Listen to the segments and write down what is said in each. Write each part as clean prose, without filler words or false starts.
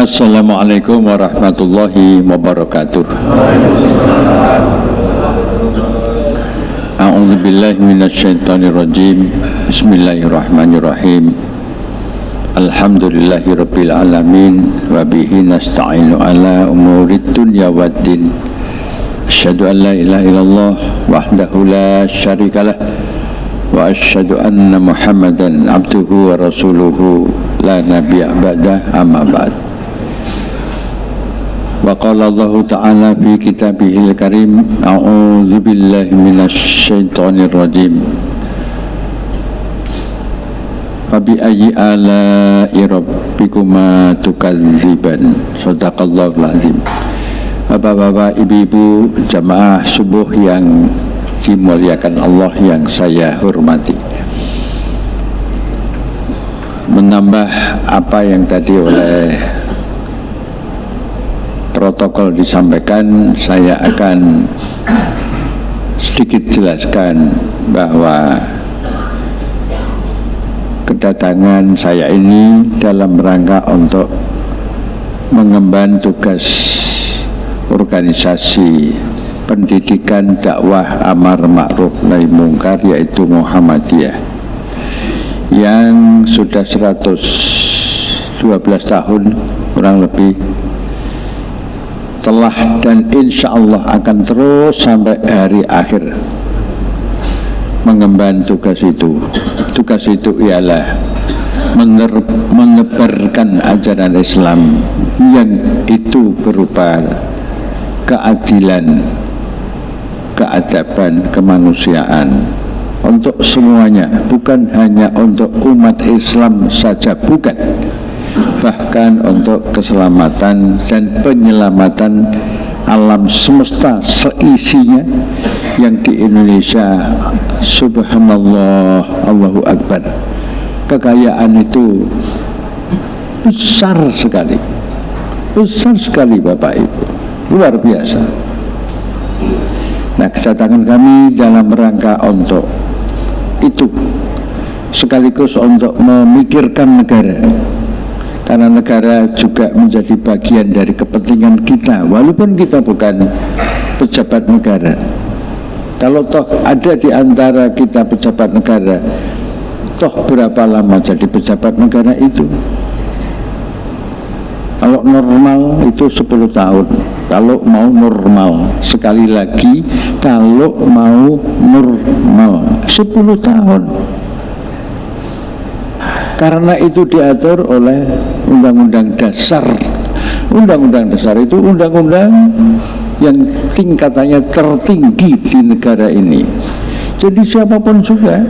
Assalamualaikum warahmatullahi wabarakatuh. A'udzubillahi minasyaitonirrajim. Bismillahirrahmanirrahim. Alhamdulillahi rabbil alamin wa bihi nasta'inu ala umurid dunya waddin. Asyhadu an la ilaha illallah wahdahu la syarikalah wa asyhadu anna Muhammadan abduhu wa rasuluhu la nabiyya ba'dah, amma ba'd. Wa qala Allah ta'ala fi kitabihil karim, a'udzu billahi minasyaitonir rajim. Fa bi ayyi ala'i rabbikuma tukadziban. Shadaqallahul azim. Bapak-bapak, ibu-ibu, jamaah subuh yang dimuliakan Allah yang saya hormati. Menambah apa yang tadi oleh protokol disampaikan, saya akan sedikit jelaskan bahwa kedatangan saya ini dalam rangka untuk mengemban tugas organisasi pendidikan dakwah amar ma'ruf nahi mungkar, yaitu Muhammadiyah, yang sudah 112 tahun kurang lebih telah dan insya Allah akan terus sampai hari akhir mengemban tugas itu. Tugas itu ialah menebarkan ajaran Islam yang itu berupa keadilan, keadaban, kemanusiaan untuk semuanya, bukan hanya untuk umat Islam saja, bukan, bahkan untuk keselamatan dan penyelamatan alam semesta seisinya yang di Indonesia, subhanallah, Allahu Akbar, kekayaan itu besar sekali Bapak Ibu, luar biasa. Nah, kedatangan kami dalam rangka untuk itu, sekaligus untuk memikirkan negara, karena negara juga menjadi bagian dari kepentingan kita, walaupun kita bukan pejabat negara. Kalau toh ada di antara kita pejabat negara, toh berapa lama jadi pejabat negara itu? Kalau normal itu 10 tahun. Kalau mau normal, sekali lagi, kalau mau normal 10 tahun. Karena itu diatur oleh Undang-Undang Dasar. Undang-Undang Dasar itu undang-undang yang tingkatannya tertinggi di negara ini. Jadi siapapun juga,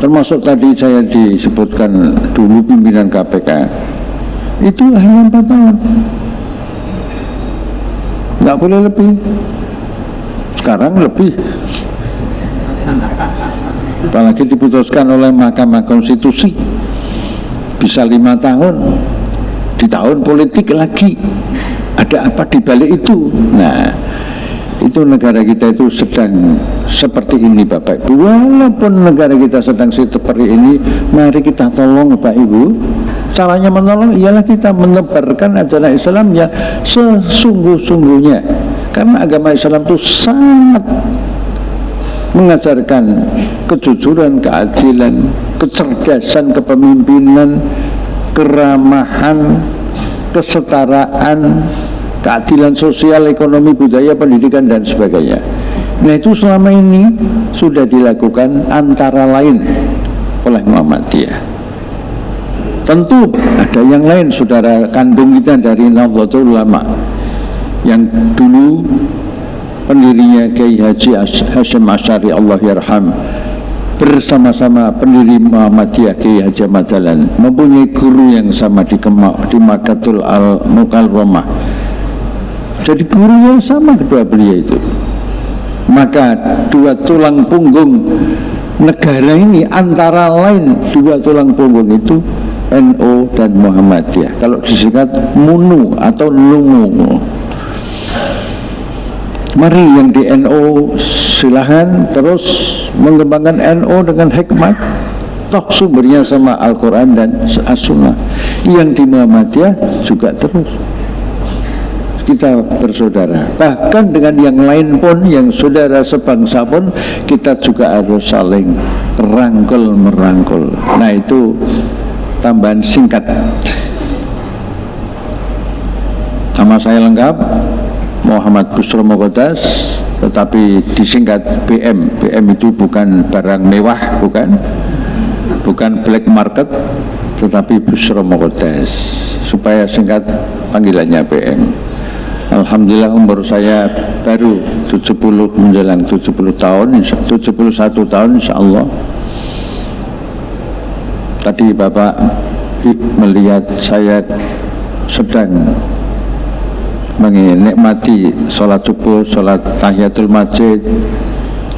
termasuk tadi saya disebutkan dulu pimpinan KPK, itu hanya 4 tahun, nggak boleh lebih. Sekarang lebih, apalagi diputuskan oleh Mahkamah Konstitusi bisa 5 tahun. Di tahun politik lagi, ada apa di balik itu? Nah, itu negara kita itu sedang seperti ini, Bapak Ibu. Walaupun negara kita sedang seperti ini, mari kita tolong, Bapak Ibu. Caranya menolong ialah kita menebarkan ajaran Islam yang sesungguh-sungguhnya, karena agama Islam itu sangat mengajarkan kejujuran, keadilan, kecerdasan, kepemimpinan, keramahan, kesetaraan, keadilan sosial, ekonomi, budaya, pendidikan, dan sebagainya. Nah, itu selama ini sudah dilakukan antara lain oleh Muhammadiyah. Tentu ada yang lain, saudara kandung kita dari Nahdlatul Ulama yang dulu pendirinya Kiai Haji Hasyim Asy'ari, Allah yarham, bersama-sama pendiri Muhammadiyah Kiai Haji Ahmad Dahlan, mempunyai guru yang sama di Makkatul Al-Mukarramah. Jadi guru yang sama kedua beliau itu. Maka dua tulang punggung negara ini, antara lain dua tulang punggung itu NU dan Muhammadiyah. Kalau disingkat MUNU atau NUMU. Mari yang di NU silahkan terus mengembangkan NU dengan hikmat, toh sumbernya sama Al-Quran dan As-Sunnah. Yang di Muhammadiyah juga terus kita bersaudara, bahkan dengan yang lain pun, yang saudara sebangsa pun, kita juga harus saling rangkul merangkul. Nah, itu tambahan singkat. Nama saya lengkap Muhammad Busro Mokodas, tetapi disingkat BM. BM itu bukan barang mewah, bukan black market, tetapi Busro Mokodas, supaya singkat panggilannya BM. Alhamdulillah umur saya baru 70 menjelang 70 tahun, 71 tahun insya-Allah. Tadi Bapak melihat saya sedang menikmati sholat subuh, sholat tahiyatul masjid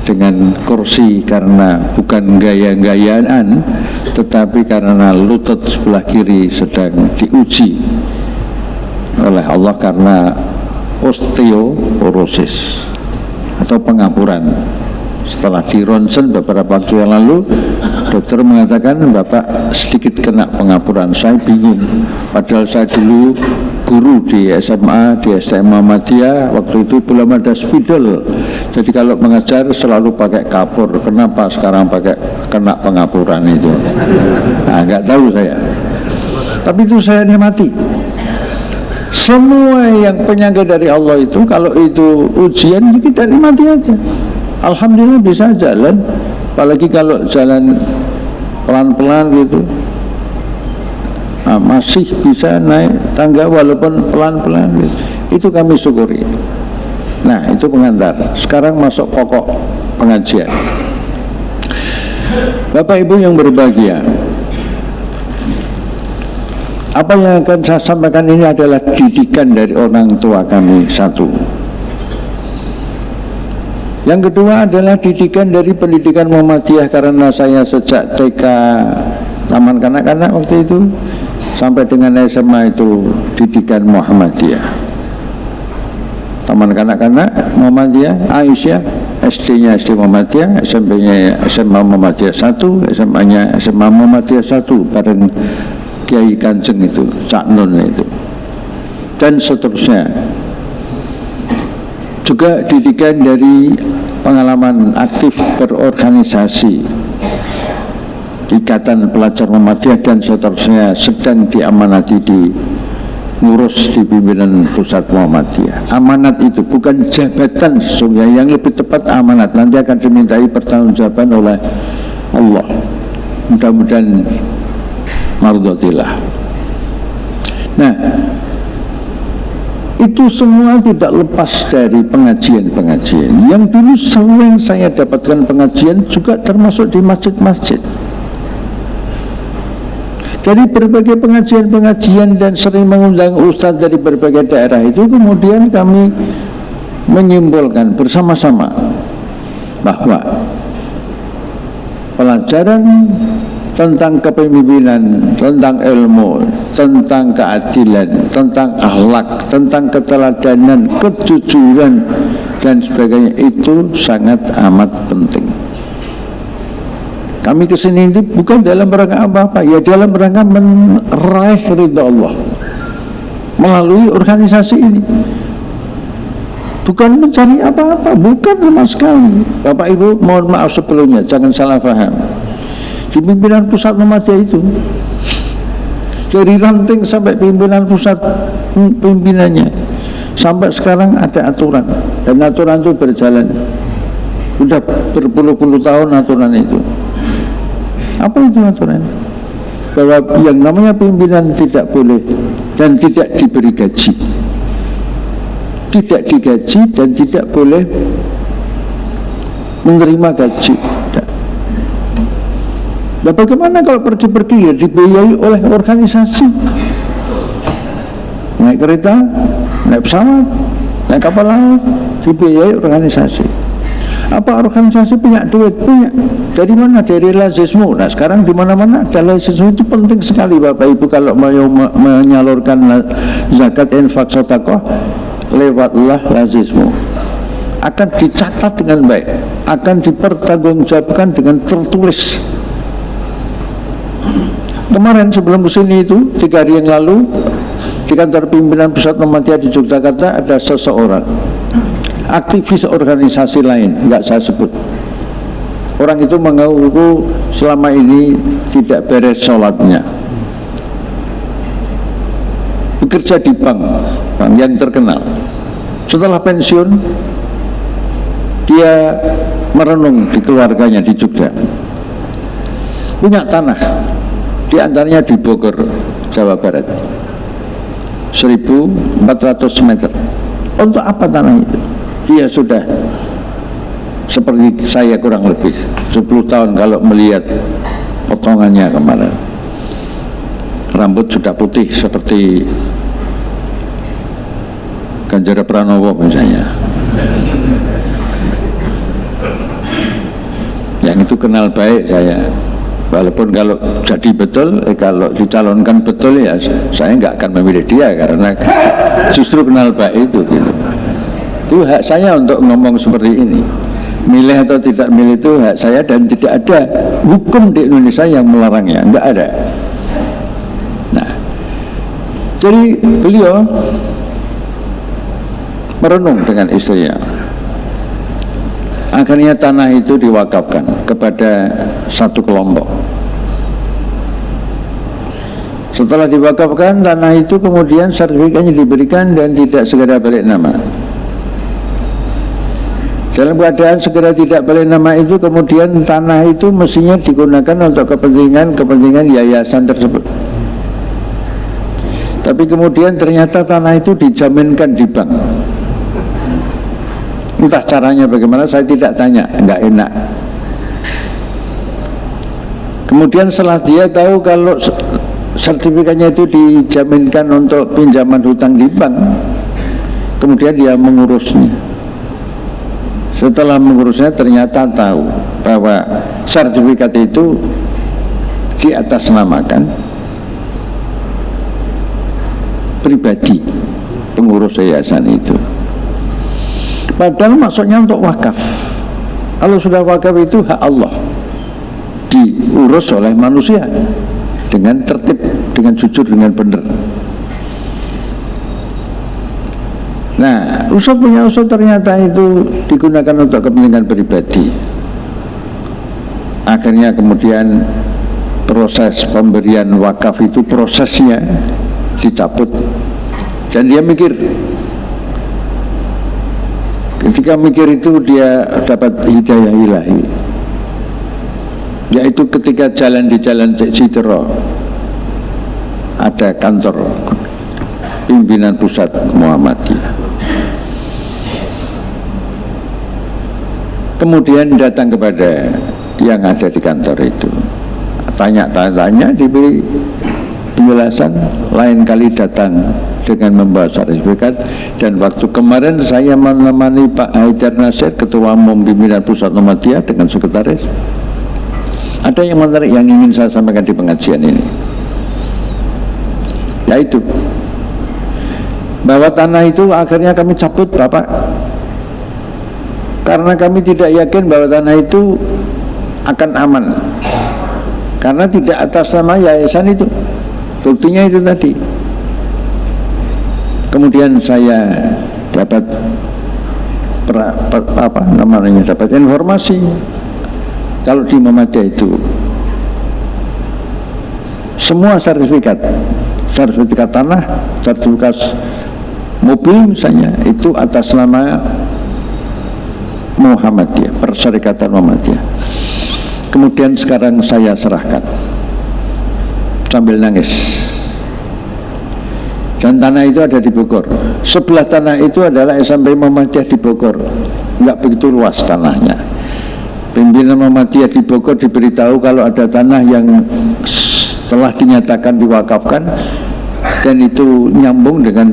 dengan kursi, karena bukan gaya-gayaan, tetapi karena lutut sebelah kiri sedang diuji oleh Allah karena osteoporosis atau pengapuran. Setelah di ronsen beberapa waktu yang lalu, dokter mengatakan Bapak sedikit kena pengapuran. Saya bingung, padahal saya dulu guru di SMA, di STM Muhammadiyah. Waktu itu belum ada spidol, jadi kalau mengajar selalu pakai kapur. Kenapa sekarang pakai kena pengapuran itu? Nah, nggak tahu saya, tapi itu saya nikmati. Semua yang penyangga dari Allah itu, kalau itu ujian, kita nikmati aja. Alhamdulillah bisa jalan, apalagi kalau jalan pelan-pelan gitu. Nah, masih bisa naik tangga walaupun pelan-pelan gitu. Itu kami syukuri. Nah, itu pengantar. Sekarang masuk pokok pengajian. Bapak Ibu yang berbahagia, apa yang akan saya sampaikan ini adalah didikan dari orang tua kami satu. Yang kedua adalah didikan dari pendidikan Muhammadiyah, karena saya sejak TK, taman kanak-kanak waktu itu, sampai dengan SMA itu didikan Muhammadiyah. Taman kanak-kanak Muhammadiyah, Aisyah, SD-nya SD Muhammadiyah, SMP-nya SMA Muhammadiyah 1, SMA-nya SMA Muhammadiyah 1, bareng Kiai Kanjeng itu, Cak Nun itu, dan seterusnya. Juga didikan dari pengalaman aktif berorganisasi, Ikatan Pelajar Muhammadiyah dan seterusnya, sedang diamanati di ngurus di pimpinan pusat Muhammadiyah. Amanat itu bukan jabatan sesungguhnya, yang lebih tepat amanat, nanti akan dimintai pertanggungjawaban oleh Allah. Mudah-mudahan mardotillah. Nah, itu semua tidak lepas dari pengajian-pengajian. Yang dulu sering saya dapatkan pengajian juga termasuk di masjid-masjid. Dari berbagai pengajian-pengajian dan sering mengundang ustadz dari berbagai daerah itu, kemudian kami menyimpulkan bersama-sama bahwa pelajaran tentang kepemimpinan, tentang ilmu, tentang keadilan, tentang akhlak, tentang keteladanan, kejujuran dan sebagainya itu sangat amat penting. Kami kesini itu bukan dalam rangka apa-apa, ya dalam rangka meraih ridha Allah melalui organisasi ini. Bukan mencari apa-apa, bukan sama sekali. Bapak Ibu mohon maaf sebelumnya, jangan salah paham. Di pimpinan pusat Muhammadiyah itu, dari ranting sampai pimpinan pusat pimpinannya, sampai sekarang ada aturan, dan aturan itu berjalan sudah berpuluh-puluh tahun aturan itu. Apa itu aturan? Bahwa yang namanya pimpinan tidak boleh dan tidak diberi gaji, tidak digaji dan tidak boleh menerima gaji. Nah, bagaimana kalau pergi-pergi, ya dibiayai oleh organisasi, naik kereta, naik pesawat, naik kapal laut, dibiayai organisasi. Apa organisasi punya duit? Punya. Dari mana? Dari lazismu. Nah, sekarang di mana-mana ada lazismu, itu penting sekali Bapak Ibu kalau mau menyalurkan zakat, infak, sedekah, lewatlah lazismu. Akan dicatat dengan baik, akan dipertanggungjawabkan dengan tertulis. Kemarin sebelum kesini itu 3 hari yang lalu di kantor pimpinan pusat Muhammadiyah di Yogyakarta ada seseorang aktivis organisasi lain, nggak saya sebut. Orang itu mengaku selama ini tidak beres sholatnya, bekerja di bank yang terkenal. Setelah pensiun dia merenung di keluarganya di Jogja, punya tanah di antaranya di Bogor, Jawa Barat, 1.400 meter. Untuk apa tanah itu? Dia sudah seperti saya kurang lebih 10 tahun kalau melihat potongannya kemarin. Rambut sudah putih seperti Ganjar Pranowo misalnya. Yang itu kenal baik saya. Walaupun kalau jadi betul, kalau dicalonkan betul ya saya nggak akan memilih dia karena justru kenal baik itu gitu. Itu hak saya untuk ngomong seperti ini. Milih atau tidak milih itu hak saya dan tidak ada hukum di Indonesia yang melarangnya, nggak ada. Nah, jadi beliau merenung dengan istrinya. Akhirnya tanah itu diwakafkan kepada satu kelompok. Setelah diwakafkan, tanah itu kemudian sertifikatnya diberikan dan tidak segera balik nama. Dalam keadaan segera tidak balik nama itu, kemudian tanah itu mestinya digunakan untuk kepentingan yayasan tersebut. Tapi kemudian ternyata tanah itu dijaminkan di bank. Entah caranya bagaimana, saya tidak tanya, nggak enak. Kemudian setelah dia tahu kalau sertifikatnya itu dijaminkan untuk pinjaman hutang di bank, kemudian dia mengurusnya. Setelah mengurusnya ternyata tahu bahwa sertifikat itu diatasnamakan pribadi pengurus yayasan itu. Padahal maksudnya untuk wakaf. Kalau sudah wakaf itu hak Allah, diurus oleh manusia dengan tertib, dengan jujur, dengan benar. Nah, usaha punya usaha ternyata itu digunakan untuk kepentingan pribadi. Akhirnya kemudian proses pemberian wakaf itu prosesnya dicabut dan dia mikir. Ketika mikir itu dia dapat hidayah ilahi, yaitu ketika jalan di Jalan Citiro ada kantor pimpinan pusat Muhammadiyah. Kemudian datang kepada yang ada di kantor itu, tanya-tanya, diberi penjelasan. Lain kali datang dengan membawa sertifikat. Dan waktu kemarin saya menemani Pak Haidar Nasir, Ketua Umum Pimpinan Pusat Muhammadiyah dengan sekretaris. Ada yang menarik yang ingin saya sampaikan di pengajian ini, yaitu bahwa tanah itu akhirnya kami cabut, Bapak, karena kami tidak yakin bahwa tanah itu akan aman, karena tidak atas nama yayasan itu. Buktinya itu tadi. Kemudian saya dapat dapat informasi kalau di Muhammadiyah itu semua sertifikat tanah, sertifikat mobil misalnya itu atas nama Muhammadiyah, Perserikatan Muhammadiyah. Kemudian sekarang saya serahkan sambil nangis. Dan tanah itu ada di Bogor. Sebelah tanah itu adalah SMP Muhammadiyah di Bogor. Enggak begitu luas tanahnya. Pimpinan Muhammadiyah di Bogor diberitahu kalau ada tanah yang telah dinyatakan diwakafkan dan itu nyambung dengan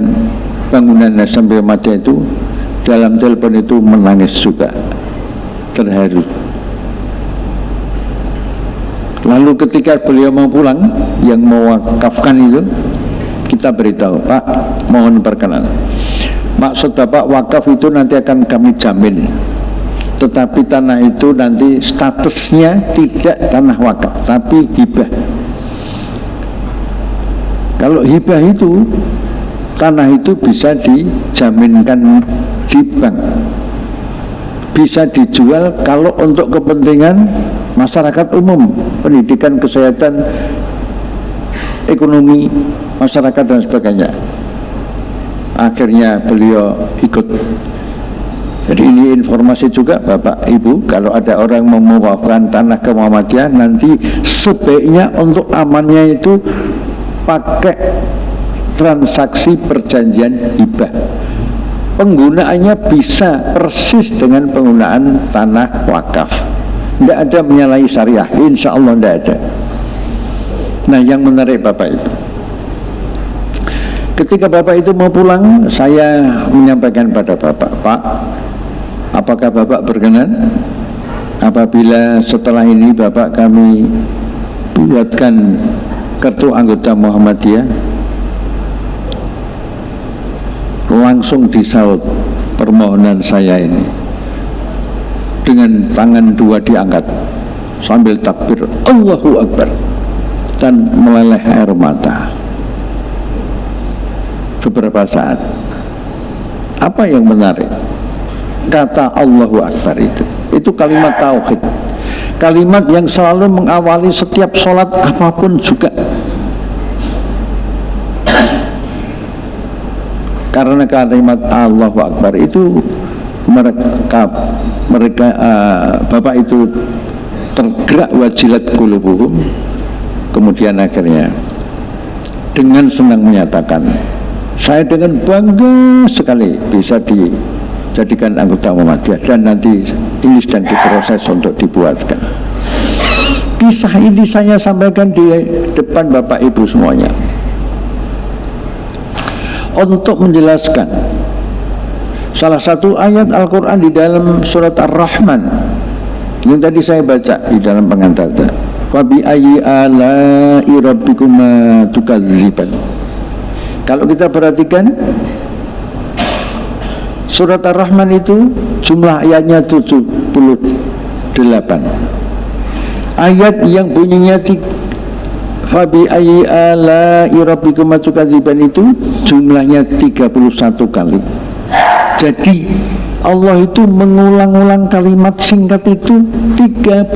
bangunan SMP Muhammadiyah itu. Dalam telepon itu menangis juga, terharu. Lalu ketika beliau mau pulang, yang mewakafkan itu, kita beritahu, Pak, mohon perkenan. Maksud Bapak wakaf itu nanti akan kami jamin, tetapi tanah itu nanti statusnya tidak tanah wakaf, tapi hibah. Kalau hibah itu, tanah itu bisa dijaminkan di bank, bisa dijual kalau untuk kepentingan masyarakat umum, pendidikan, kesehatan, ekonomi masyarakat dan sebagainya. Akhirnya beliau ikut. Jadi ini informasi juga Bapak Ibu, kalau ada orang memawakkan tanah ke Muhammadiyah, nanti sebaiknya untuk amannya itu pakai transaksi perjanjian hibah. Penggunaannya bisa persis dengan penggunaan tanah wakaf. Tidak ada menyalahi syariah, insya Allah tidak ada. Nah, yang menarik Bapak Ibu, ketika Bapak itu mau pulang, saya menyampaikan pada Bapak, Pak, apakah Bapak berkenan apabila setelah ini Bapak kami buatkan kartu anggota Muhammadiyah? Langsung disaut permohonan saya ini, dengan tangan dua diangkat sambil takbir Allahu Akbar dan meleleh air mata beberapa saat. Apa yang menarik? Kata Allahu Akbar itu kalimat tauhid, kalimat yang selalu mengawali setiap sholat apapun juga. Karena kalimat Allahu Akbar itu mereka Bapak itu tergerak, wajilat qulubuhum. Kemudian akhirnya dengan senang menyatakan, saya dengan bangga sekali bisa dijadikan anggota Muhammadiyah, dan nanti ini sedang diproses untuk dibuatkan. Kisah ini saya sampaikan di depan Bapak Ibu semuanya untuk menjelaskan salah satu ayat Al-Quran di dalam surat Ar-Rahman yang tadi saya baca di dalam pengantar. Fabi ayyi ala'i rabbikuma tukadziban. Kalau kita perhatikan surat Ar-Rahman itu jumlah ayatnya 78. Ayat yang bunyinya Fabi ayyi ala'i rabbikuma tukadziban itu jumlahnya 31 kali. Jadi Allah itu mengulang-ulang kalimat singkat itu 31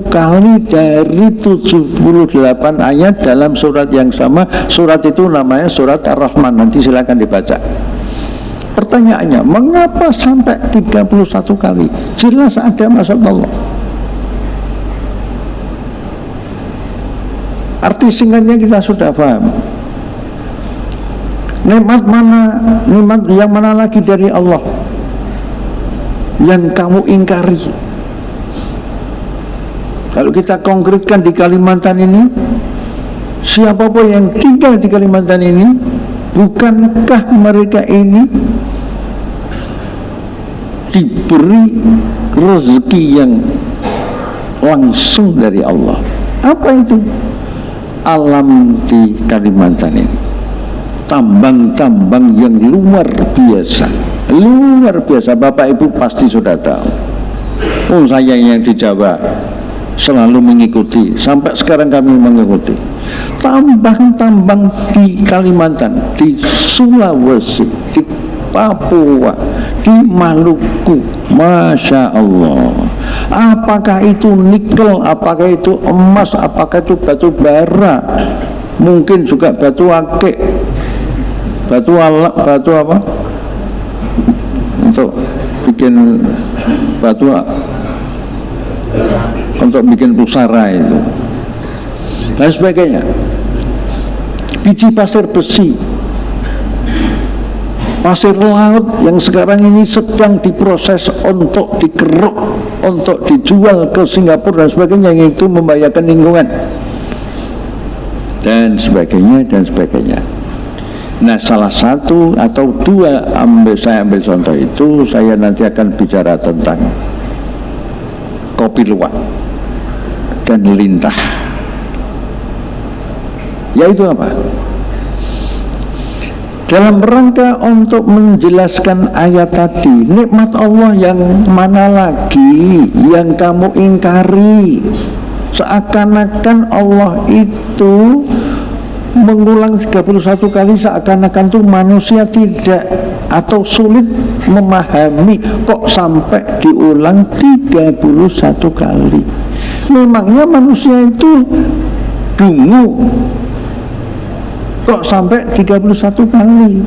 kali dari 78 ayat dalam surat yang sama. Surat itu namanya surat Ar-Rahman, nanti silakan dibaca. Pertanyaannya, mengapa sampai 31 kali? Jelas ada maksud Allah. Arti singkatnya kita sudah paham. Nikmat yang mana lagi dari Allah yang kamu ingkari? Kalau kita konkretkan di Kalimantan ini, siapapun yang tinggal di Kalimantan ini, bukankah mereka ini diberi rezeki yang langsung dari Allah? Apa itu? Alam di Kalimantan ini, tambang-tambang yang luar biasa, luar biasa. Bapak Ibu pasti sudah tahu. Oh, saya yang di Jawa selalu mengikuti, sampai sekarang kami mengikuti tambang-tambang di Kalimantan, di Sulawesi, di Papua, di Maluku. Masya Allah. Apakah itu nikel, apakah itu emas, apakah itu batu bara, mungkin juga batu akik, batu apa untuk bikin batu, untuk bikin pusara itu dan sebagainya. Biji pasir besi, pasir laut yang sekarang ini sedang diproses untuk dikeruk, untuk dijual ke Singapura dan sebagainya, yang itu membahayakan lingkungan dan sebagainya dan sebagainya. Nah, salah satu atau dua saya ambil contoh itu, saya nanti akan bicara tentang kopi luwak dan lintah. Yaitu apa? Dalam rangka untuk menjelaskan ayat tadi, nikmat Allah yang mana lagi yang kamu ingkari? Seakan-akan Allah itu mengulang 31 kali seakan-akan tuh manusia tidak atau sulit memahami kok sampai diulang 31 kali. Memangnya manusia itu dungu kok sampai 31 kali?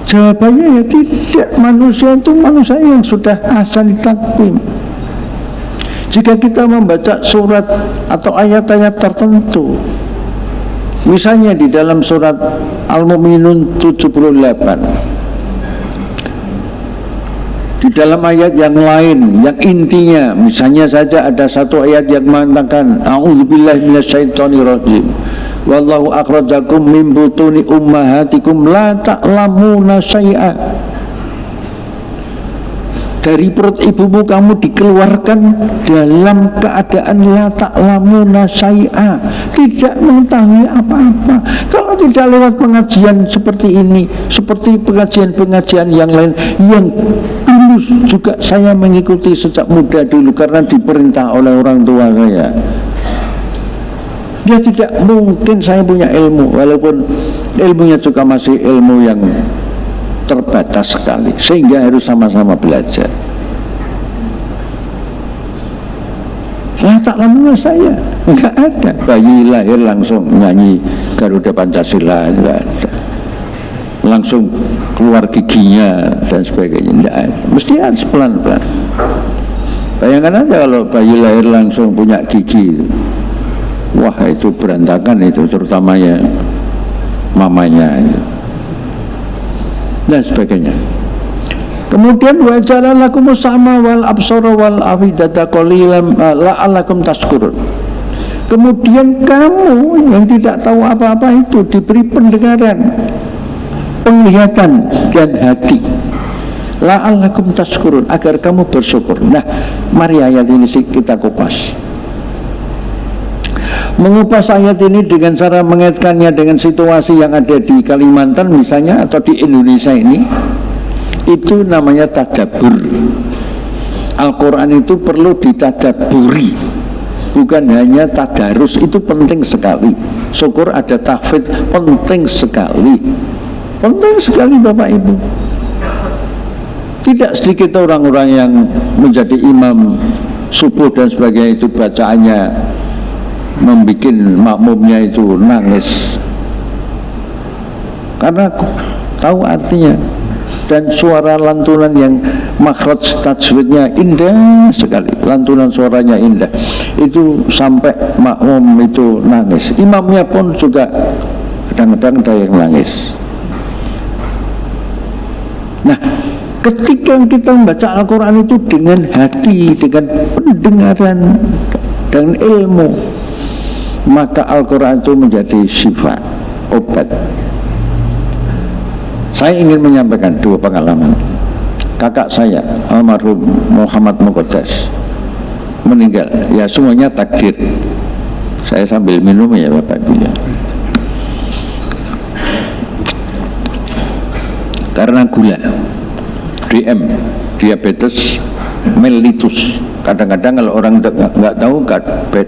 Jawabannya ya tidak. Manusia itu manusia yang sudah ahsan takwim. Jika kita membaca surat atau ayat-ayat tertentu, misalnya di dalam surat Al-Mu'minun 78, di dalam ayat yang lain yang intinya, misalnya saja ada satu ayat yang mengatakan a'udzubillahi minasyaitonirrajim, wallahu akhrajakum min butuni ummahatikum la ta'lamuna syai'a. Dari perut ibumu kamu dikeluarkan dalam keadaan la ta'lamuna syai'a, tidak mengetahui apa-apa. Kalau tidak lewat pengajian seperti ini, seperti pengajian-pengajian yang lain yang dulu juga saya mengikuti sejak muda dulu karena diperintah oleh orang tua saya, dia tidak mungkin saya punya ilmu, walaupun ilmunya juga masih ilmu yang terbatas sekali, sehingga harus sama-sama belajar. Lah tak lama saya nggak ada bayi lahir langsung nyanyi Garuda Pancasila, nggak ada, langsung keluar giginya dan sebagainya, nggak ada. Mesti harus pelan-pelan. Bayangkan aja kalau bayi lahir langsung punya gigi, wah itu berantakan itu, terutamanya mamanya itu, dan sebagainya. Kemudian wa ja'alakum sama wal absara wal afidata qalilan la'allakum tashkurun. Kemudian kamu yang tidak tahu apa-apa itu diberi pendengaran, penglihatan dan hati, la'allakum tashkurun, agar kamu bersyukur. Nah, mari ayat ini kita kupas. Mengupas ayat ini dengan cara mengaitkannya dengan situasi yang ada di Kalimantan misalnya, atau di Indonesia ini, itu namanya tadabbur. Al-Quran itu perlu ditadaburi, bukan hanya tadarus. Itu penting sekali. Syukur ada tahfidz, penting sekali, penting sekali Bapak Ibu. Tidak sedikit orang-orang yang menjadi imam subuh dan sebagainya itu bacaannya membuat makmumnya itu nangis karena tahu artinya, dan suara lantunan yang makhraj tajwidnya indah sekali, lantunan suaranya indah, itu sampai makmum itu nangis. Imamnya pun juga kadang-kadang ada yang nangis. Nah, ketika kita membaca Al-Quran itu dengan hati, dengan pendengaran dan ilmu, maka Al-Quran itu menjadi syifa, obat. Saya ingin menyampaikan dua pengalaman. Kakak saya, almarhum Muhammad Muqaddas, meninggal. Ya semuanya takdir. Saya sambil minum ya Bapak Ibu ya. Karena gula, DM, diabetes mellitus. Kadang-kadang kalau orang nggak tahu,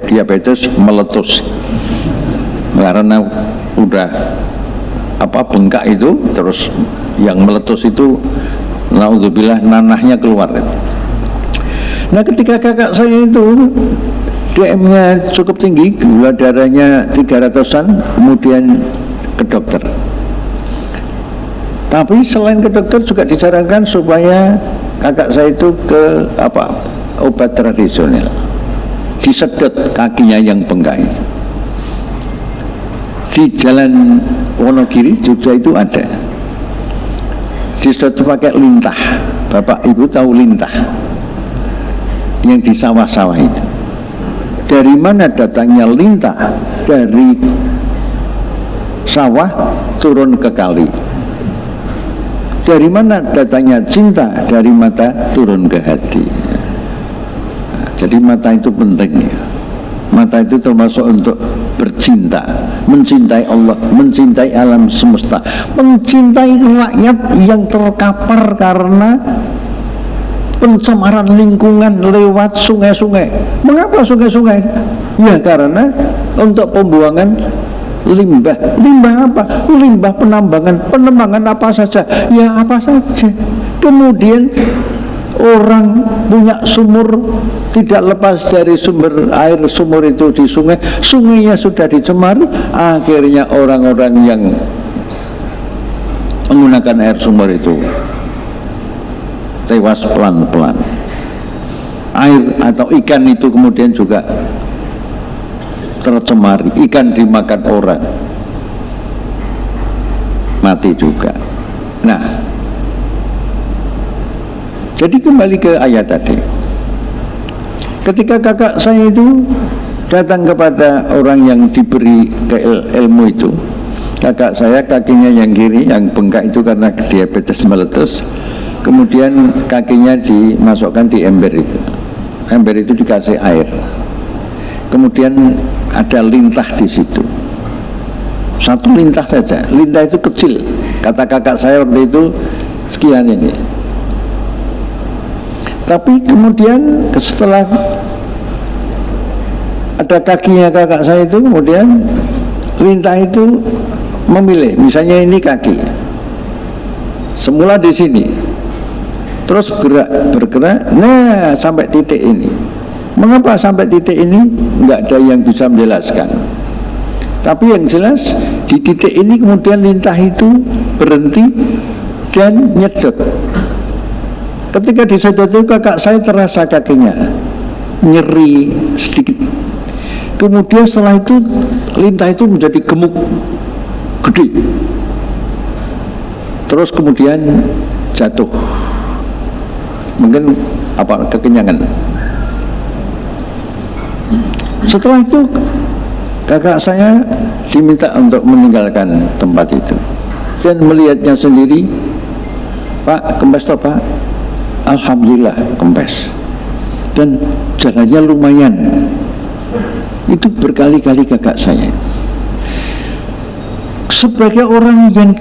diabetes meletus. Karena udah bengkak itu, terus yang meletus itu naudzubillah nanahnya keluar. Nah, ketika kakak saya itu DM-nya cukup tinggi, gula darahnya 300-an, kemudian ke dokter. Tapi selain ke dokter juga disarankan supaya kakak saya itu ke obat tradisional, disedot kakinya yang bengkak. Di Jalan Wonogiri Jogja itu ada, disedot pakai lintah. Bapak Ibu tahu lintah yang di sawah-sawah itu? Dari mana datangnya lintah? Dari sawah turun ke kali. Dari mana datangnya cinta? Dari mata turun ke hati. Jadi mata itu penting ya. Mata itu termasuk untuk bercinta, mencintai Allah, mencintai alam semesta, mencintai rakyat yang terkapar karena pencemaran lingkungan lewat sungai-sungai. Mengapa sungai-sungai? Ya karena untuk pembuangan limbah apa? Limbah penambangan apa saja, ya apa saja. Kemudian orang punya sumur, tidak lepas dari sumber air sumur itu di sungai, sungainya sudah dicemari, akhirnya orang-orang yang menggunakan air sumur itu tewas pelan-pelan. Air atau ikan itu kemudian juga tercemari, ikan dimakan orang mati juga. Nah, jadi kembali ke ayat tadi. Ketika kakak saya itu datang kepada orang yang diberi ilmu itu, kakak saya kakinya yang kiri yang bengkak itu karena diabetes meletus, kemudian kakinya dimasukkan di ember itu. Ember itu dikasih air, kemudian ada lintah di situ, satu lintah saja. Lintah itu kecil, kata kakak saya waktu itu sekian ini. Tapi kemudian setelah ada kakinya kakak saya itu, kemudian lintah itu memilih, misalnya ini kaki, semula di sini, terus bergerak, nah sampai titik ini. Mengapa sampai titik ini? Nggak ada yang bisa menjelaskan. Tapi yang jelas di titik ini kemudian lintah itu berhenti dan nyedot. Ketika disedot itu kakak saya terasa kakinya nyeri sedikit. Kemudian setelah itu lintah itu menjadi gemuk, gede. Terus kemudian jatuh. Mungkin apa kekenyangan. Setelah itu kakak saya diminta untuk meninggalkan tempat itu dan melihatnya sendiri. Pak, kempes toh Pak? Alhamdulillah kempes. Dan jalannya lumayan. Itu berkali-kali kakak saya. Sebagai orang yang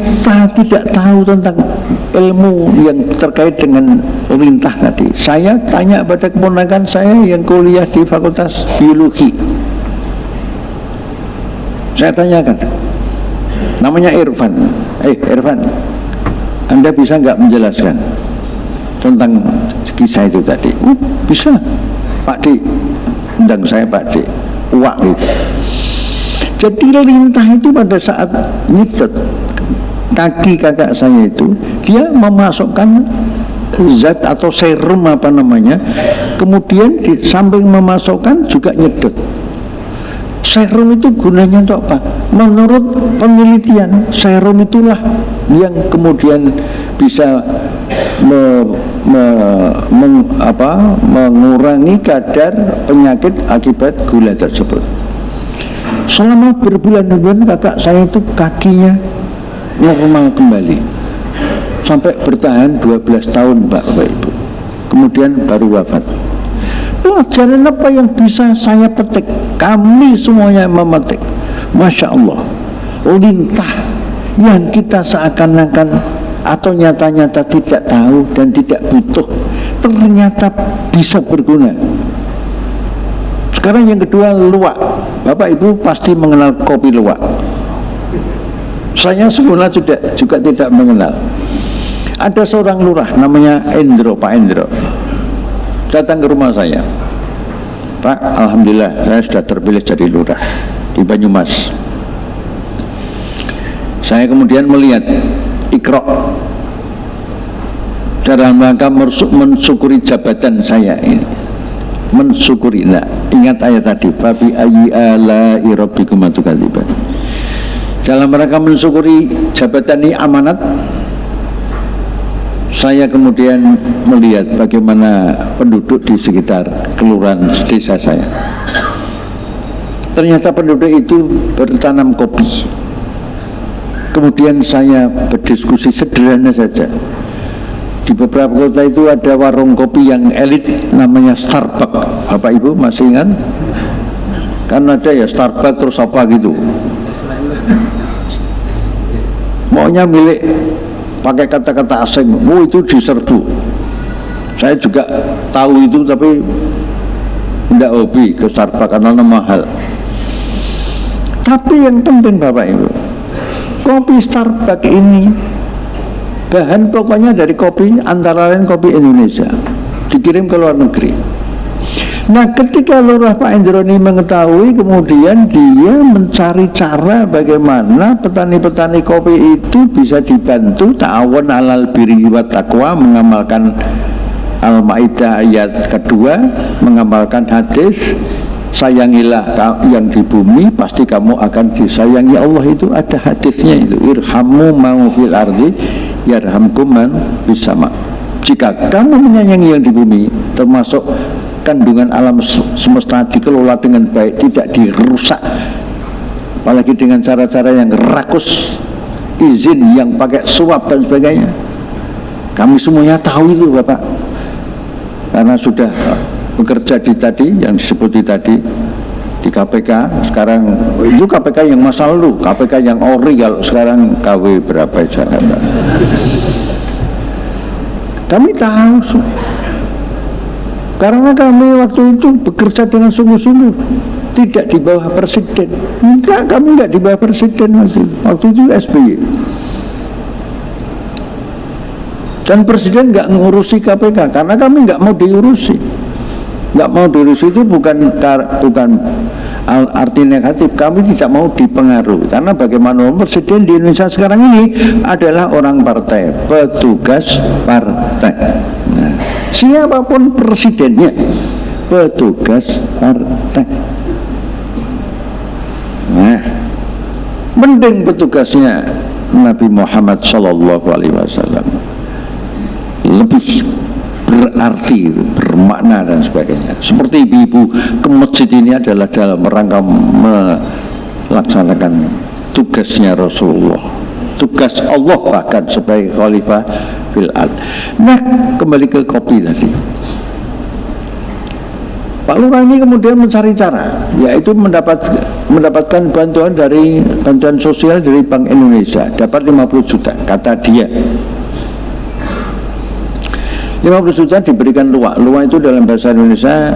tidak tahu tentang ilmu yang terkait dengan lintah tadi, saya tanya pada keponakan saya yang kuliah di Fakultas Biologi. Saya tanyakan, namanya Irfan. Irfan, Anda bisa nggak menjelaskan tentang kisah itu tadi? Bisa, Pak D. Undang saya Pak D. Uak itu. Jadi lintah itu pada saat nyedot kaki kakak saya itu, dia memasukkan zat atau serum apa namanya, kemudian di samping memasukkan juga nyedot. Serum itu gunanya untuk apa? Menurut penelitian, serum itulah yang kemudian bisa mengurangi kadar penyakit akibat gula tersebut. Selama berbulan-bulan kakak saya itu kakinya normal kembali, sampai bertahan 12 tahun Bapak Ibu, kemudian baru wafat. Pelajaran apa yang bisa saya petik? Kami semuanya memetik, Masya Allah, lintah yang kita seakan-akan atau nyata-nyata tidak tahu dan tidak butuh, ternyata bisa berguna. Sekarang yang kedua, luwak. Bapak Ibu pasti mengenal kopi luwak. Saya semula juga tidak mengenal. Ada seorang lurah namanya Endro, Pak Endro, datang ke rumah saya. Pak, alhamdulillah saya sudah terpilih jadi lurah di Banyumas. Saya kemudian melihat Iqra dalam rangka mensyukuri jabatan saya ini. Mensyukuri, nah, ingat ayat tadi, fabi ayyi ala'i rabbikum tukadziban. Dalam rangka mensyukuri jabatan ini amanat, saya kemudian melihat bagaimana penduduk di sekitar kelurahan desa saya. Ternyata penduduk itu bertanam kopi. Kemudian saya berdiskusi sederhana saja. Di beberapa kota itu ada warung kopi yang elit namanya Starbucks. Bapak Ibu masih ingat? Kan ada ya Starbucks terus apa gitu. Maunya milik pakai kata-kata asing. Oh, itu diserbu. Saya juga tahu itu tapi tidak hobi ke Starbucks karena mahal. Tapi yang penting Bapak Ibu, kopi Starbucks ini bahan pokoknya dari kopi, antara lain kopi Indonesia, dikirim ke luar negeri. Nah, ketika Lurah Pak Indroni mengetahui, kemudian dia mencari cara bagaimana petani-petani kopi itu bisa dibantu ta'awun 'alal birri wat taqwa, mengamalkan Al-Maidah ayat kedua, mengamalkan hadis sayangilah yang di bumi, pasti kamu akan disayangi Allah. Itu ada hadisnya itu, irhamu man fil ardi yarhamkum man fis sama. Jika kamu menyayangi yang di bumi, termasuk kandungan alam semesta, dikelola dengan baik, tidak dirusak, apalagi dengan cara-cara yang rakus, izin yang pakai suap dan sebagainya. Kami semuanya tahu itu Bapak, karena sudah bekerja di tadi yang disebut tadi di KPK. Sekarang itu KPK yang masa lalu, KPK yang ori, kalau sekarang KW berapa Jakarta. Kami tahu, karena kami waktu itu bekerja dengan sungguh-sungguh, tidak di bawah presiden. Enggak, kami enggak di bawah presiden waktu itu SBY. Dan presiden enggak ngurusi KPK karena kami enggak mau diurusi. Enggak mau diurusi itu bukan arti negatif, kami tidak mau dipengaruhi. Karena bagaimana presiden di Indonesia sekarang ini adalah orang partai, petugas partai. Nah, siapapun presidennya, petugas partai. Nah, mending petugasnya Nabi Muhammad SAW, lebih berarti, bermakna dan sebagainya. Seperti ibu-ibu ke masjid ini adalah dalam rangka melaksanakan tugasnya Rasulullah, tugas Allah bahkan sebagai khalifah fil ard. Nah, kembali ke kopi tadi. Pak Lurah ini kemudian mencari cara, yaitu mendapatkan bantuan sosial dari Bank Indonesia, dapat 50 juta, kata dia. 50 juta diberikan luwak. Luwak itu dalam bahasa Indonesia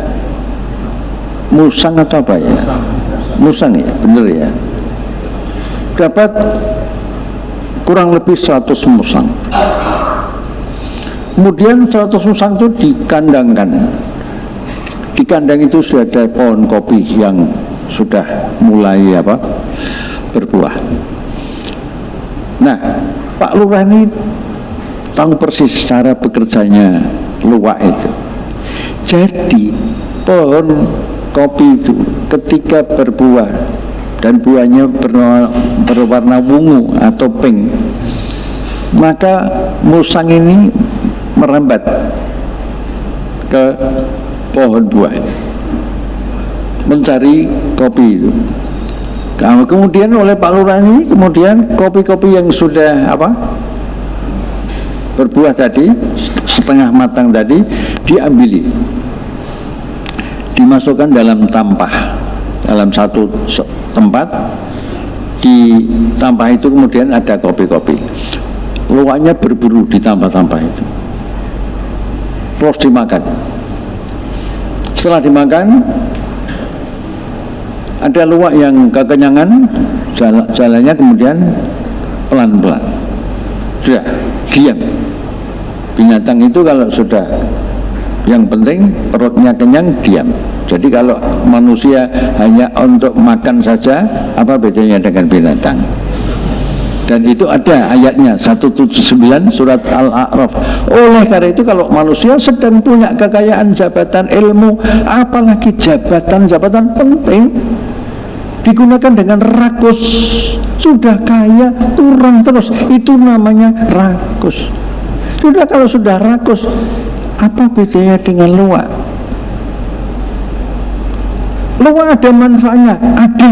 musang atau apa ya? Musang ya, bener ya. Dapat kurang lebih 100 musang. Kemudian 100 musang itu dikandangkan. Di kandang itu sudah ada pohon kopi yang sudah mulai berbuah. Nah, Pak Lurah ini tahu persis cara bekerjanya luwak itu. Jadi pohon kopi itu ketika berbuah dan buahnya berwarna ungu atau pink, maka musang ini merambat ke pohon buah mencari kopi itu. Kemudian oleh Pak Lurah ini, kemudian kopi-kopi yang sudah berbuah tadi, setengah matang tadi, diambili, dimasukkan dalam tampah, dalam satu tempat. Di tampah itu kemudian ada kopi-kopi. Luwaknya berburu di tampah-tampah itu, terus dimakan. Setelah dimakan, ada luwak yang kekenyangan, jalannya kemudian pelan-pelan, sudah diam. Binatang itu kalau sudah, yang penting perutnya kenyang, diam. Jadi kalau manusia hanya untuk makan saja, apa bedanya dengan binatang? Dan itu ada ayatnya 179 surat Al-A'raf. Oleh karena itu kalau manusia sedang punya kekayaan jabatan ilmu, apalagi jabatan penting, digunakan dengan rakus, sudah kaya kurang terus, itu namanya rakus. Sudah, kalau sudah rakus, apa bedanya dengan luwak? Luwak ada manfaatnya, ada.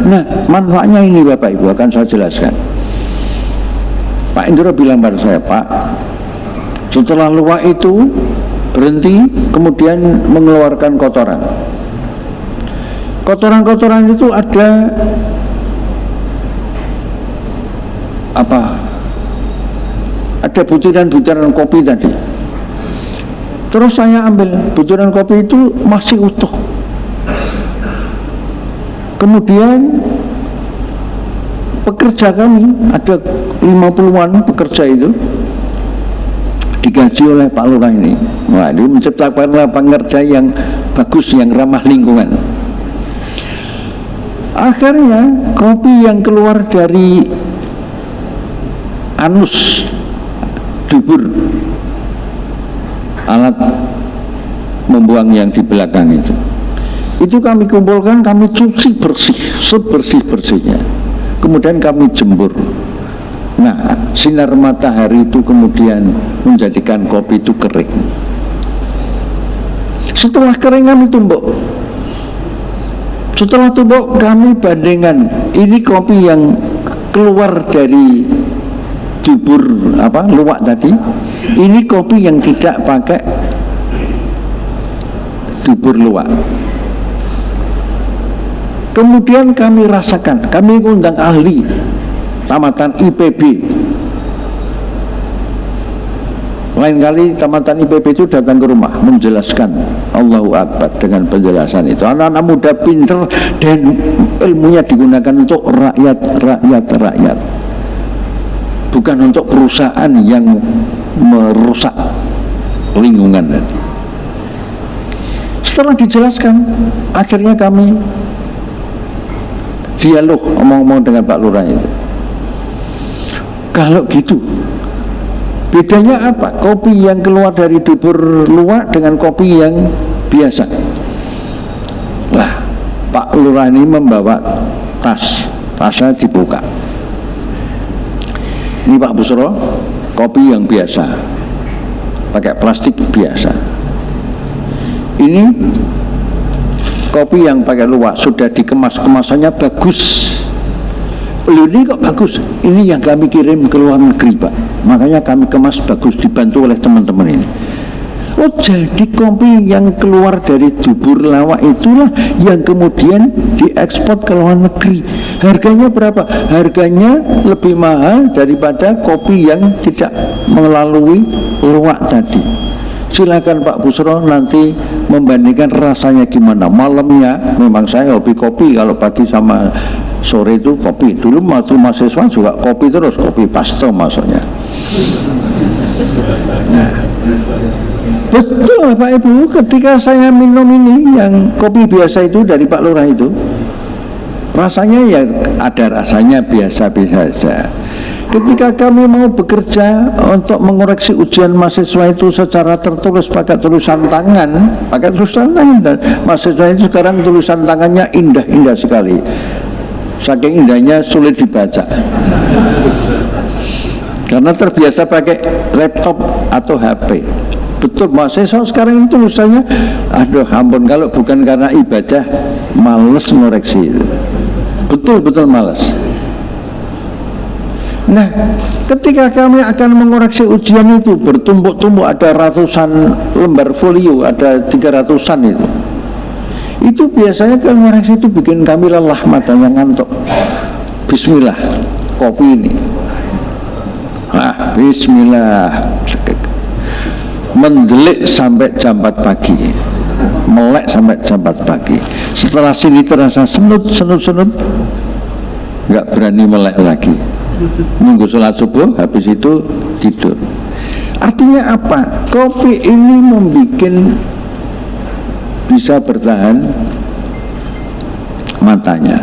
Nah, manfaatnya ini Bapak Ibu akan saya jelaskan. Pak Indro bilang pada saya, Pak, setelah luwak itu berhenti, kemudian mengeluarkan kotoran. Kotoran-kotoran itu ada ada butiran-butiran kopi tadi. Terus saya ambil butiran kopi itu masih utuh. Kemudian pekerja kami, ada 50-an pekerja itu digaji oleh Pak Lurah ini. Wah, dia menciptakan lapangan kerja yang bagus, yang ramah lingkungan. Akhirnya kopi yang keluar dari anus dubur alat membuang yang di belakang itu kami kumpulkan, kami cuci bersih sebersih-bersihnya, kemudian kami jemur. Nah, sinar matahari itu kemudian menjadikan kopi itu kering. Setelah kering kami tumbuk. Setelah tumbuk kami bandingkan, ini kopi yang keluar dari dubur luwak tadi, ini kopi yang tidak pakai dubur luwak. Kemudian kami rasakan, kami undang ahli tamatan IPB. Lain kali tamatan IPB itu datang ke rumah menjelaskan Allahu Akbar dengan penjelasan itu. Anak-anak muda pinter dan ilmunya digunakan untuk rakyat, bukan untuk perusahaan yang merusak lingkungan. Setelah dijelaskan, akhirnya kami dialog omong-omong dengan Pak Lurah itu. Kalau gitu, bedanya apa? Kopi yang keluar dari dubur luwak dengan kopi yang biasa. Lah, Pak Lurah ini membawa tasnya dibuka. Ini Pak Busro, kopi yang biasa, pakai plastik biasa. Ini kopi yang pakai luwak, sudah dikemas, kemasannya bagus. Ini kok bagus? Ini yang kami kirim ke luar negeri, Pak. Makanya kami kemas bagus, dibantu oleh teman-teman ini. Oh, jadi kopi yang keluar dari dubur lawak itulah yang kemudian diekspor ke luar negeri. Harganya berapa? Harganya lebih mahal daripada kopi yang tidak melalui luwak tadi. Silakan Pak Busro nanti membandingkan rasanya gimana. Malamnya memang saya hobi kopi, kalau pagi sama sore itu kopi. Dulu waktu mahasiswa juga kopi terus, kopi pasto maksudnya. Nah, betul Pak Ibu, ketika saya minum ini yang kopi biasa itu dari Pak Lurah itu, rasanya ya ada rasanya biasa-biasa saja. Ketika kami mau bekerja untuk mengoreksi ujian mahasiswa itu secara tertulis pakai tulisan tangan, dan mahasiswa itu sekarang tulisan tangannya indah-indah sekali, saking indahnya sulit dibaca karena terbiasa pakai laptop atau HP. Betul, mahasiswa sekarang itu tulisannya, aduh ampun, kalau bukan karena ibadah males ngoreksi itu, betul-betul males. Nah, ketika kami akan mengoreksi ujian itu bertumpuk-tumpuk, ada ratusan lembar folio, ada 300-an itu biasanya kalau mengoreksi itu bikin kami lelah, matanya ngantuk. Bismillah, kopi ini, bismillah, mendelik sampai jam 4 pagi, melek sampai jam 4 pagi. Setelah sini terasa senut, nggak berani melek lagi. Nunggu sholat subuh, habis itu tidur. Artinya apa? Kopi ini membuat bisa bertahan matanya.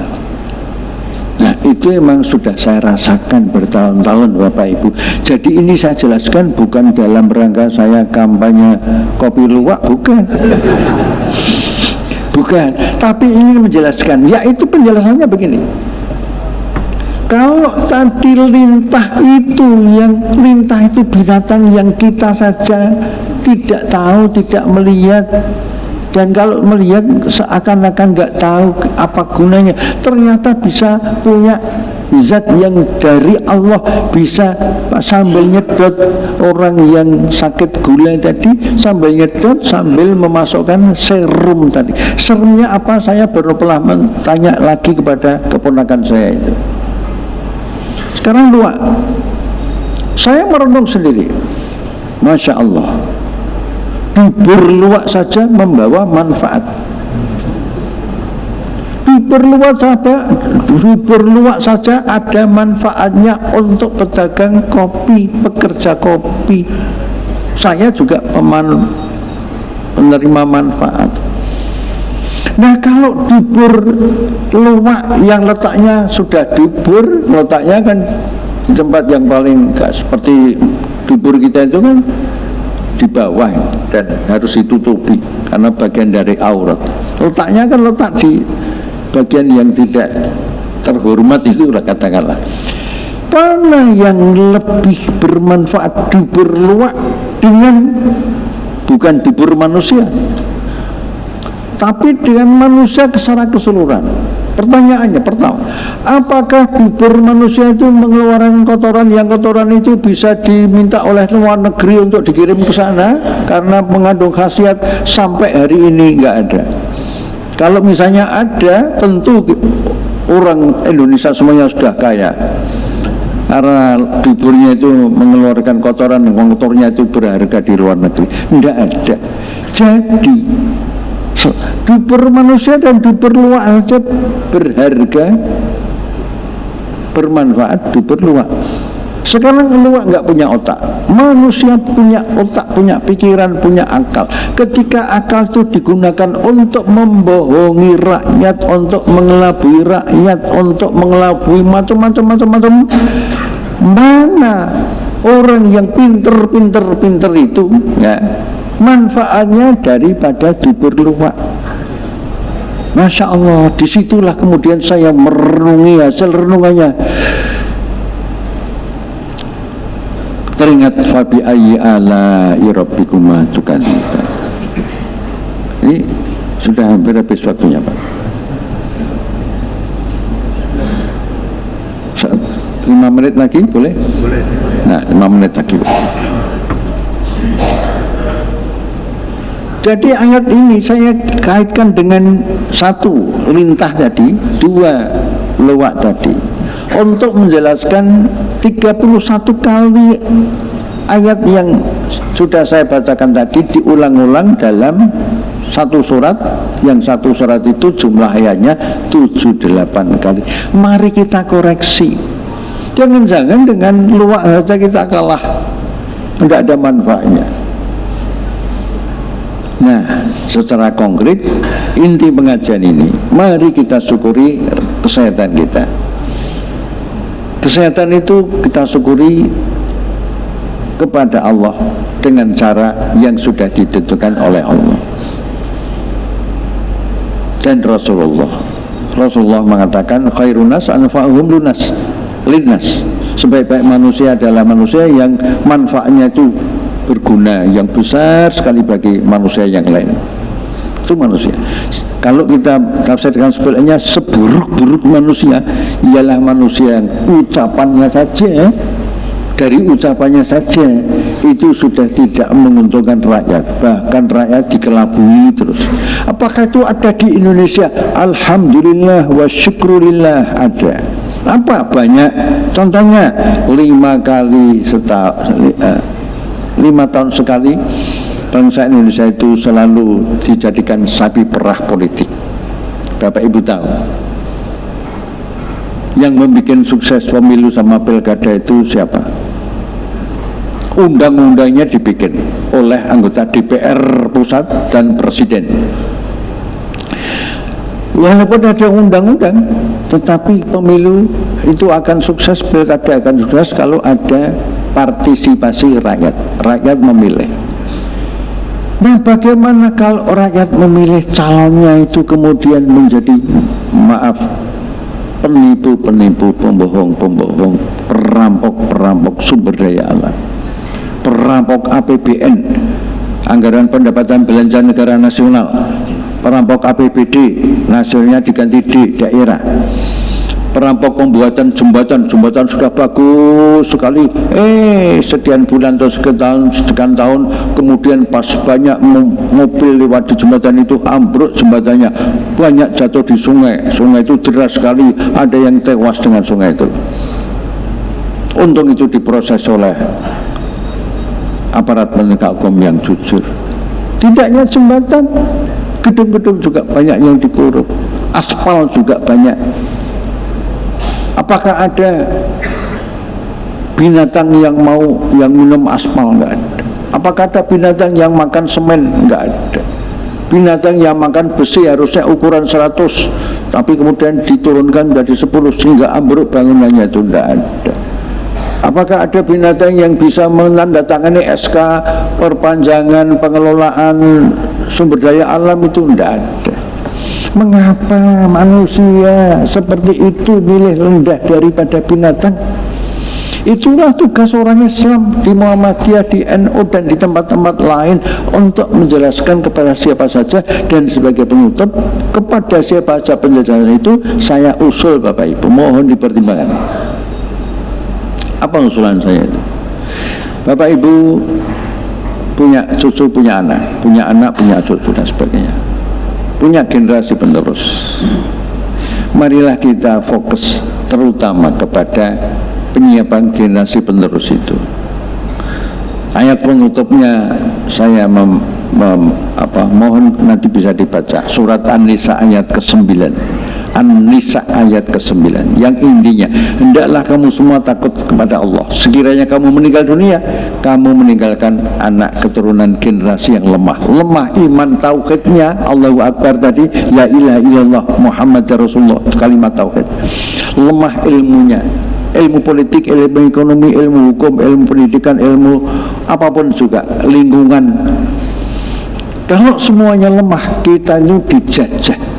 Nah, itu memang sudah saya rasakan bertahun-tahun Bapak Ibu. Jadi ini saya jelaskan bukan dalam rangka saya kampanye kopi luwak, bukan. Bukan, tapi ingin menjelaskan, yaitu penjelasannya begini. Kalau tadi lintah itu binatang yang kita saja tidak tahu, tidak melihat, dan kalau melihat seakan-akan nggak tahu apa gunanya, ternyata bisa punya zat yang dari Allah, bisa sambil nyedot orang yang sakit gula tadi, sambil nyedot sambil memasukkan serum tadi. Serumnya apa? Saya baru pernah tanya lagi kepada keponakan saya itu. Sekarang luwak, saya merenung sendiri, Masya Allah, dubur luwak saja membawa manfaat. dubur luwak saja ada manfaatnya untuk pedagang kopi, pekerja kopi. Saya juga penerima manfaat. Nah, kalau dubur luwak yang letaknya sudah dubur, letaknya kan di tempat yang paling seperti dubur kita itu kan di bawah dan harus ditutupi karena bagian dari aurat. Letaknya kan letak di bagian yang tidak terhormat, itu lah katakanlah. Mana yang lebih bermanfaat, dubur luwak dengan bukan dubur manusia, tapi dengan manusia secara keseluruhan? Pertanyaannya pertama, apakah dubur manusia itu mengeluarkan kotoran yang kotoran itu bisa diminta oleh luar negeri untuk dikirim ke sana karena mengandung khasiat? Sampai hari ini nggak ada. Kalau misalnya ada, tentu orang Indonesia semuanya sudah kaya karena duburnya itu mengeluarkan kotoran yang kotornya itu berharga di luar negeri. Nggak ada. Jadi dubur manusia dan dubur luwak aja berharga, bermanfaat. Dubur luwak. Sekarang luwak nggak punya otak, manusia punya otak, punya pikiran, punya akal. Ketika akal itu digunakan untuk membohongi rakyat, untuk mengelabui rakyat, untuk mengelabui macam-macam, mana orang yang pinter itu ya, manfaatnya daripada dubur luwak. Masya Allah, disitulah kemudian saya merenungi hasil renungannya. Teringat fabi ayyi ala'i rabbikuma tukadziban. Ini sudah hampir habis waktunya, Pak. 5 menit lagi boleh? Boleh. Nah, 5 menit lagi. Jadi ayat ini saya kaitkan dengan satu lintah tadi, dua luwak tadi, untuk menjelaskan 31 kali ayat yang sudah saya bacakan tadi diulang-ulang dalam satu surat. Yang satu surat itu jumlah ayatnya 78 kali. Mari kita koreksi. Jangan-jangan dengan luwak saja kita kalah, tidak ada manfaatnya. Nah, secara konkret inti pengajian ini, mari kita syukuri kesehatan kita. Kesehatan itu kita syukuri kepada Allah dengan cara yang sudah ditentukan oleh Allah dan Rasulullah mengatakan khairun nas anfa'uhum linnas. Sebaik-baik manusia adalah manusia yang manfaatnya itu berguna, yang besar sekali bagi manusia yang lain. Itu manusia. Kalau kita tafsirkan sebenarnya seburuk-buruk manusia ialah manusia yang ucapannya saja, dari ucapannya saja itu sudah tidak menguntungkan rakyat, bahkan rakyat dikelabui terus. Apakah itu ada di Indonesia? Alhamdulillah wa syukurillah ada. Apa? Banyak. Contohnya 5 tahun sekali bangsa Indonesia itu selalu dijadikan sapi perah politik. Bapak Ibu tahu, yang membuat sukses pemilu sama pilkada itu siapa? Undang-undangnya dibikin oleh anggota DPR pusat dan presiden. Walaupun ada undang-undang, tetapi pemilu itu akan sukses, pilkada akan sukses kalau ada partisipasi rakyat. Rakyat memilih. Nah, bagaimana kalau rakyat memilih calonnya itu kemudian menjadi, maaf, penipu-penipu, pembohong-pembohong, perampok-perampok sumber daya alam, perampok APBN, anggaran pendapatan belanja negara nasional, perampok APBD, nasionalnya diganti di daerah, perampok pembuatan jembatan sudah bagus sekali, sekian bulan atau sekian tahun kemudian pas banyak mobil lewat di jembatan itu ambruk jembatannya, banyak jatuh di sungai itu deras sekali, ada yang tewas dengan sungai itu. Untung itu diproses oleh aparat penegak hukum yang jujur. Tidaknya jembatan, gedung-gedung juga banyak yang dikorup. aspal juga banyak. Apakah ada binatang yang minum aspal? Enggak ada. Apakah ada binatang yang makan semen? Enggak ada. Binatang yang makan besi harusnya ukuran 100, tapi kemudian diturunkan menjadi 10 sehingga ambruk bangunannya, itu enggak ada. Apakah ada binatang yang bisa menandatangani SK perpanjangan pengelolaan sumber daya alam? Itu enggak ada. Mengapa manusia seperti itu milih rendah daripada binatang? Itulah tugas orang Islam di Muhammadiyah, di NU dan di tempat-tempat lain, untuk menjelaskan kepada siapa saja. Dan sebagai penutup, kepada siapa saja penjelasan itu saya usul, Bapak Ibu, mohon dipertimbangkan. Apa usulan saya itu? Bapak Ibu punya cucu, punya anak, punya cucu dan sebagainya, punya generasi penerus. Marilah kita fokus terutama kepada penyiapan generasi penerus itu. Ayat penutupnya saya mohon nanti bisa dibaca, surat An-Nisa ayat ke-9. An-Nisa ayat ke-9, yang intinya, hendaklah kamu semua takut kepada Allah. Sekiranya kamu meninggal dunia, kamu meninggalkan anak keturunan generasi yang lemah iman tauhidnya, Allahu Akbar tadi, la ilaha illallah Muhammad Rasulullah, kalimat tauhid. Lemah ilmunya, ilmu politik, ilmu ekonomi, ilmu hukum, ilmu pendidikan, ilmu apapun juga, lingkungan. Kalau semuanya lemah, kita ini dijajah.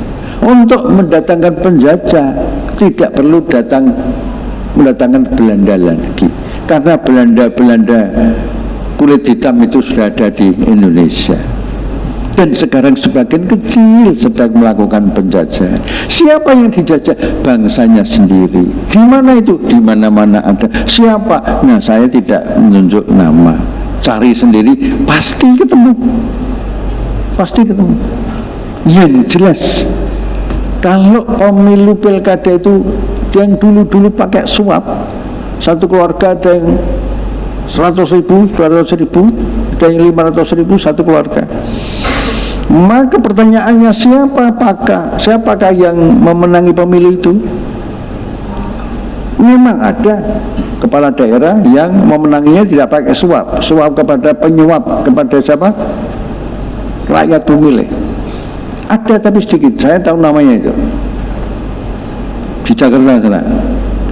Untuk mendatangkan penjajah tidak perlu mendatangkan Belanda lagi, karena Belanda kulit hitam itu sudah ada di Indonesia. Dan sekarang sebagian kecil sedang melakukan penjajahan. Siapa yang dijajah? Bangsanya sendiri. Di mana itu? Di mana-mana ada. Siapa? Nah, saya tidak menunjuk nama. Cari sendiri, pasti ketemu. Yang jelas, kalau pemilu pilkada itu yang dulu pakai suap, satu keluarga ada yang 100.000, 200.000, ada yang 500.000 satu keluarga. Maka pertanyaannya, siapakah yang memenangi pemilu itu? Memang ada kepala daerah yang memenanginya tidak pakai suap kepada penyuap, kepada siapa? Rakyat pemilih. Ada tapi sedikit, saya tahu namanya itu. Di Jakarta sana,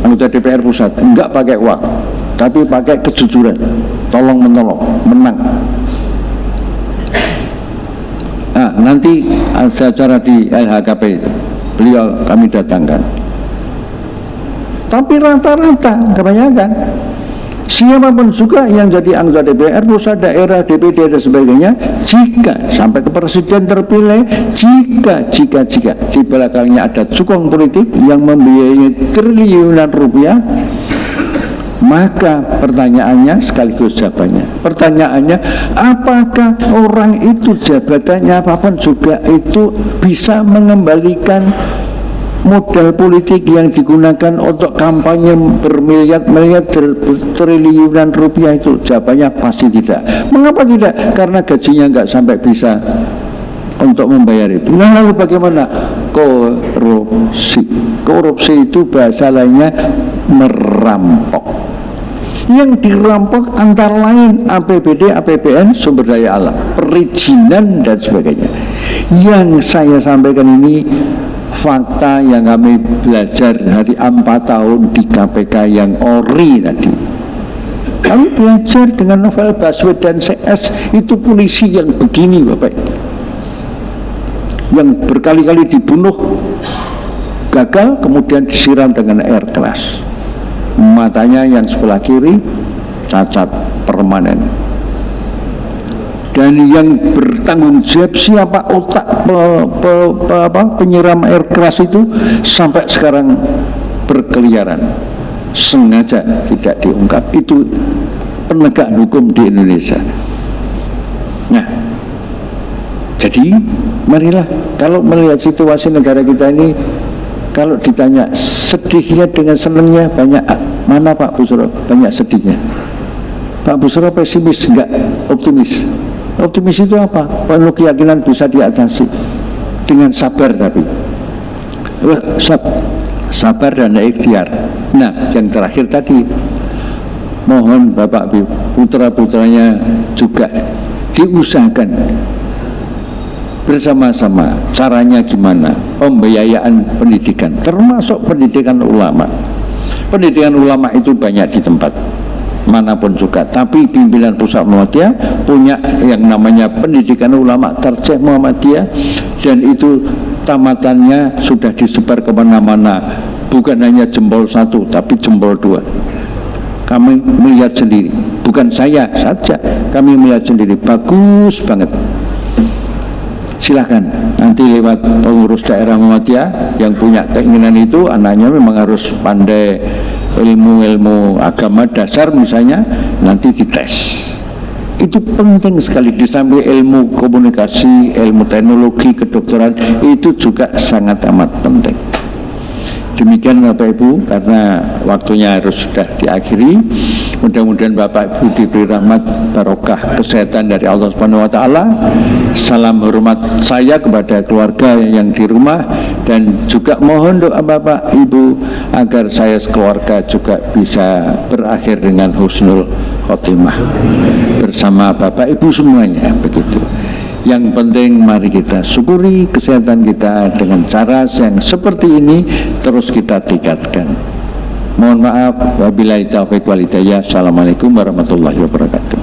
anggota DPR pusat, enggak pakai uang, tapi pakai kejujuran, tolong menolong, menang. Nah, nanti ada acara di LHKP itu, beliau kami datangkan. Tapi rata-rata, kebanyakan, siapapun juga yang jadi anggota DPR, pusat, daerah, DPD dan sebagainya, jika sampai ke presiden terpilih, jika di belakangnya ada cukong politik yang membiayai triliunan rupiah, maka pertanyaannya sekaligus jawabannya. Pertanyaannya, apakah orang itu jabatannya apapun juga itu bisa mengembalikan modal politik yang digunakan untuk kampanye bermiliar-miliar triliunan rupiah itu? Jawabannya pasti tidak. Mengapa tidak? Karena gajinya nggak sampai bisa untuk membayar itu. Nah, lalu bagaimana? Korupsi itu bahasa lainnya merampok. Yang dirampok antara lain APBD, APBN, sumber daya alam, perizinan dan sebagainya. Yang saya sampaikan ini fakta yang kami belajar hari 4 tahun di KPK yang ori tadi. Kami belajar dengan novel Baswedan CS, itu polisi yang begini, Bapak, yang berkali-kali dibunuh, gagal, kemudian disiram dengan air keras. Matanya yang sebelah kiri cacat permanen. Dan yang bertanggung jawab siapa otak penyiram air keras itu sampai sekarang berkeliaran, sengaja tidak diungkap. Itu penegak hukum di Indonesia. Nah, jadi marilah, kalau melihat situasi negara kita ini, kalau ditanya sedihnya dengan senangnya banyak mana, Pak Busro? Banyak sedihnya. Pak Busro pesimis, enggak optimis. Optimis itu apa? Penuh keyakinan bisa diatasi dengan sabar, tapi sabar dan ikhtiar. Nah, yang terakhir tadi, mohon Bapak Ibu, putra-putranya juga diusahakan bersama-sama caranya gimana pembiayaan pendidikan, termasuk pendidikan ulama. Pendidikan ulama itu banyak di tempat manapun juga, tapi pimpinan pusat Muhammadiyah punya yang namanya pendidikan ulama Tarjih Muhammadiyah, dan itu tamatannya sudah disebar kemana-mana, bukan hanya jempol satu tapi jempol dua. Kami melihat sendiri, bukan saya saja, kami melihat sendiri, bagus banget. Silahkan nanti lewat pengurus daerah Muhammadiyah yang punya keinginan itu, anaknya memang harus pandai ilmu-ilmu agama dasar misalnya, nanti dites. Itu penting sekali, di samping ilmu komunikasi, ilmu teknologi, kedokteran, itu juga sangat amat penting. Demikian Bapak Ibu, karena waktunya harus sudah diakhiri. Mudah-mudahan Bapak Ibu diberi rahmat barokah kesehatan dari Allah Subhanahu wa taala. Salam hormat saya kepada keluarga yang di rumah, dan juga mohon doa Bapak Ibu agar saya sekeluarga juga bisa berakhir dengan husnul khotimah bersama Bapak Ibu semuanya, begitu. Yang penting mari kita syukuri kesehatan kita dengan cara yang seperti ini, terus kita tingkatkan. Mohon maaf, wabillahi taufiq wal hidayah. Assalamualaikum warahmatullahi wabarakatuh.